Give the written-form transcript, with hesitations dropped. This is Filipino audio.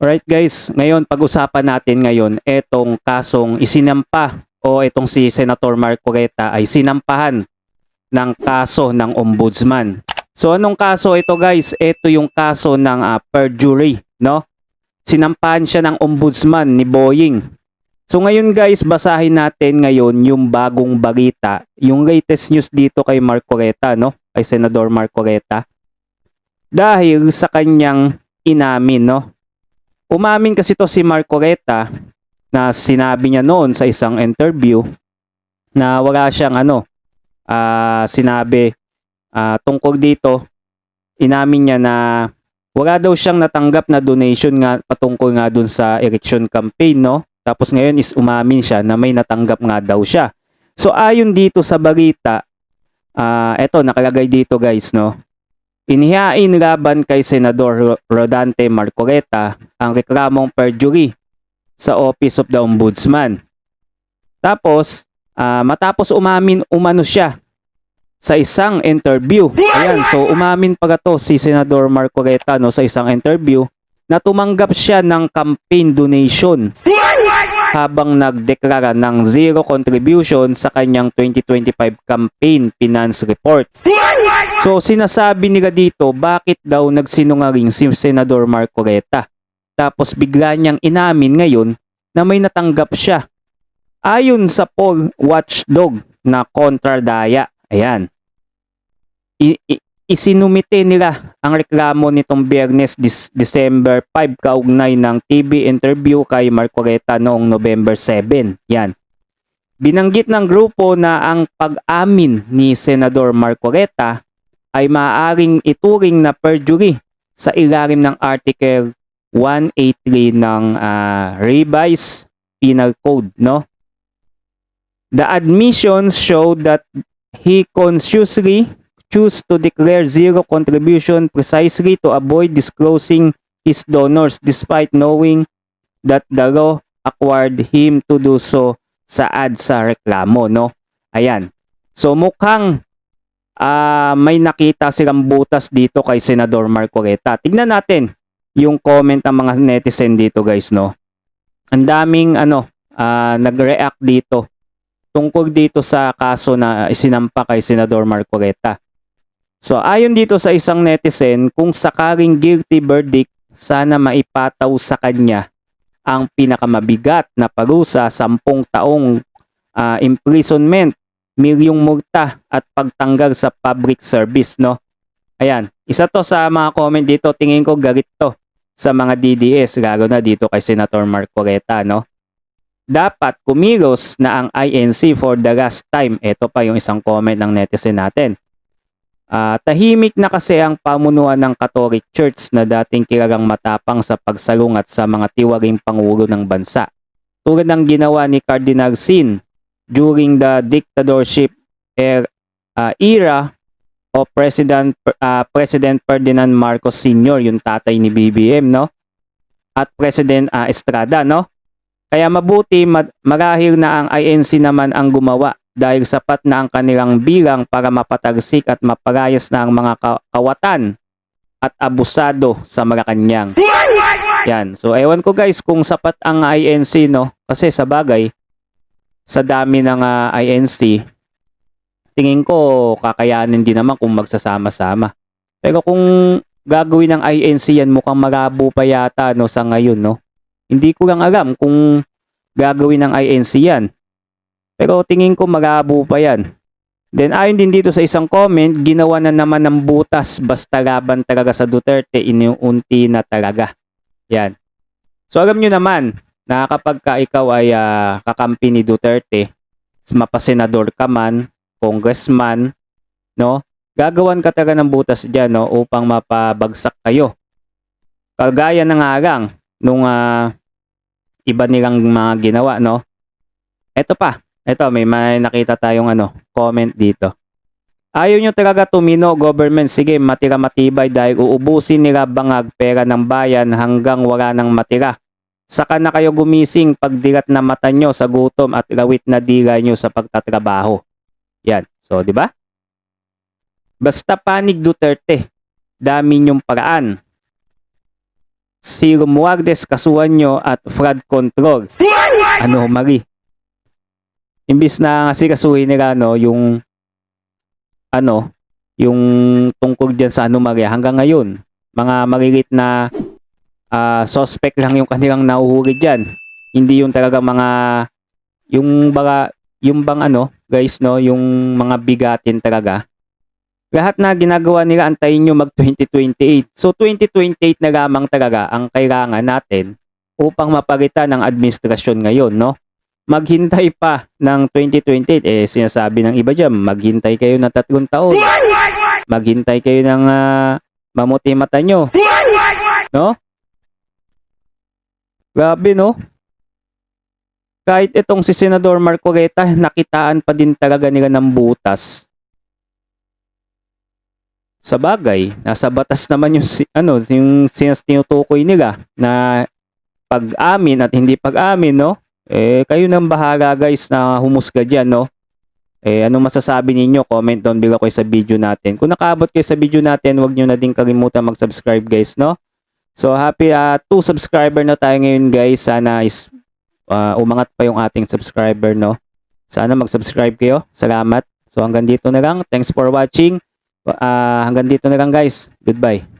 Alright guys, ngayon pag-usapan natin ngayon etong kasong isinampa o itong si Senator Marcoleta ay sinampahan ng kaso ng ombudsman. So anong kaso ito guys? Ito yung kaso ng perjury, no? Sinampahan siya ng ombudsman ni Boying. So ngayon guys, basahin natin ngayon yung bagong balita, yung latest news dito kay Marcoleta, no? Kay Senador Marcoleta. Dahil sa kanyang inamin, no? Umamin kasi to si Marcoleta na sinabi niya noon sa isang interview na wala siyang sinabi tungkol dito. Inamin niya na wala daw siyang natanggap na donation nga patungkol nga dun sa election campaign, no? Tapos ngayon is umamin siya na may natanggap nga daw siya. So ayon dito sa balita, eto nakalagay dito guys, no? Inihain laban kay Senador Rodante Marcoleta ang reklamong perjury sa Office of the Ombudsman. Tapos, matapos umamin umano siya sa isang interview. Ayan, so umamin pala to si Senador Marcoleta, no, sa isang interview na tumanggap siya ng campaign donation habang nagdeklara ng zero contribution sa kanyang 2025 campaign finance report. So sinasabi nila dito bakit daw nagsinungaling si Senador Marcoleta. Tapos bigla niyang inamin ngayon na may natanggap siya. Ayon sa poll watchdog na Kontradaya, ayan. Isinumite nila ang reklamo nitong Biyernes, December 5 kaugnay ng TV interview kay Marcoleta noong November 7. Yan. Binanggit ng grupo na ang pag-amin ni Senador Marcoleta ay maaaring ituring na perjury sa ilalim ng Article 183 ng Revised Penal Code, no? The admissions show that he consciously chose to declare zero contribution precisely to avoid disclosing his donors despite knowing that the law required him to do so sa sa reklamo, no? Ayan. So mukhang may nakita silang butas dito kay Senador Marcoleta. Tignan natin yung comment ng mga netizen dito guys, no? Ang daming nag-react dito tungkol dito sa kaso na isinampa kay Senador Marcoleta. So ayon dito sa isang netizen, kung sakaling guilty verdict, sana maipataw sa kanya ang pinakamabigat na parusa, 10 taong imprisonment, milyong multa at pagtanggal sa public service, no? Ayan, isa to sa mga comment dito, tingin ko galit to sa mga DDS, lalo na dito kay Senator Marcoleta, no? Dapat kumilos na ang INC for the last time. Ito pa yung isang comment ng netizen natin. Tahimik na kasi ang pamunuan ng Catholic Church na dating kilalang matapang sa pagsalungat sa mga tiwaling pangulo ng bansa. Tulad ng ginawa ni Cardinal Sin during the dictatorship era o President Ferdinand Marcos Sr., yung tatay ni BBM, no? At President Estrada, no? Kaya mabuti marahil na ang INC naman ang gumawa dahil sapat na ang kanilang bilang para mapatagsik at maparayas na ang mga kawatan at abusado sa Malacanang. Yan. So ewan ko guys kung sapat ang INC, no? Kasi sa bagay, sa dami ng INC, tingin ko kakayanin din naman kung magsasama-sama. Pero kung gagawin ng INC yan, mukhang malabo pa yata, no, sa ngayon, no? Hindi ko lang alam kung gagawin ng INC yan. Pero tingin ko malabo pa yan. Then ayon din dito sa isang comment, ginawa na naman ng butas basta laban talaga sa Duterte, inuunti na talaga. Yan. So alam nyo naman na kapag ikaw ay kakampi ni Duterte, mapasenador ka man, congressman, no? Gagawan ka talaga ng butas dyan, no, upang mapabagsak kayo. Kagaya na nga lang nung iba nilang mga ginawa, no? Ito pa. Ito, may nakita tayong comment dito. Ayaw nyo talaga tumino, government. Sige, matira matibay dahil uubusin nila bangag pera ng bayan hanggang wala nang matira. Saka na kayo gumising pagdilat na mata nyo sa gutom at lawit na dila nyo sa pagtatrabaho. Yan. So, di ba? Basta panig Duterte, dami nyong paraan. si Romualdez kasuhan nyo at fraud control. Ano, Mari? Imbis na si kasuhin nila, no, yung yung tungkol dyan sa anomalya hanggang ngayon, mga marilit na suspect lang yung kanilang nahuhuli dyan. Hindi yung talaga mga, yung bang guys, no, yung mga bigatin talaga. Lahat na ginagawa nila, antayin nyo mag 2028. So 2028 na lamang talaga ang kailangan natin upang mapalitan ng administrasyon ngayon, no? Maghintay pa ng 2028, sinasabi ng iba dyan, maghintay kayo ng 3 taon. Maghintay kayo ng mamuti mata nyo. No? Grabe, no? Kahit itong si Senador Marcoleta, nakitaan pa din talaga nila ng butas. Sa bagay, nasa batas naman yung yung tinutukoy nila na pag-amin at hindi pag-amin, no? Kayo nang bahala guys na humusga diyan, no? Anong masasabi ninyo? Comment down below kayo sa video natin. Kung nakaabot kayo sa video natin, huwag niyo na din kalimutan mag-subscribe guys, no? So happy 2 subscriber na tayo ngayon guys. Sana is umangat pa yung ating subscriber, no? Sana mag-subscribe kayo. Salamat. So hanggang dito na lang. Thanks for watching. Hanggang dito na lang guys. Goodbye.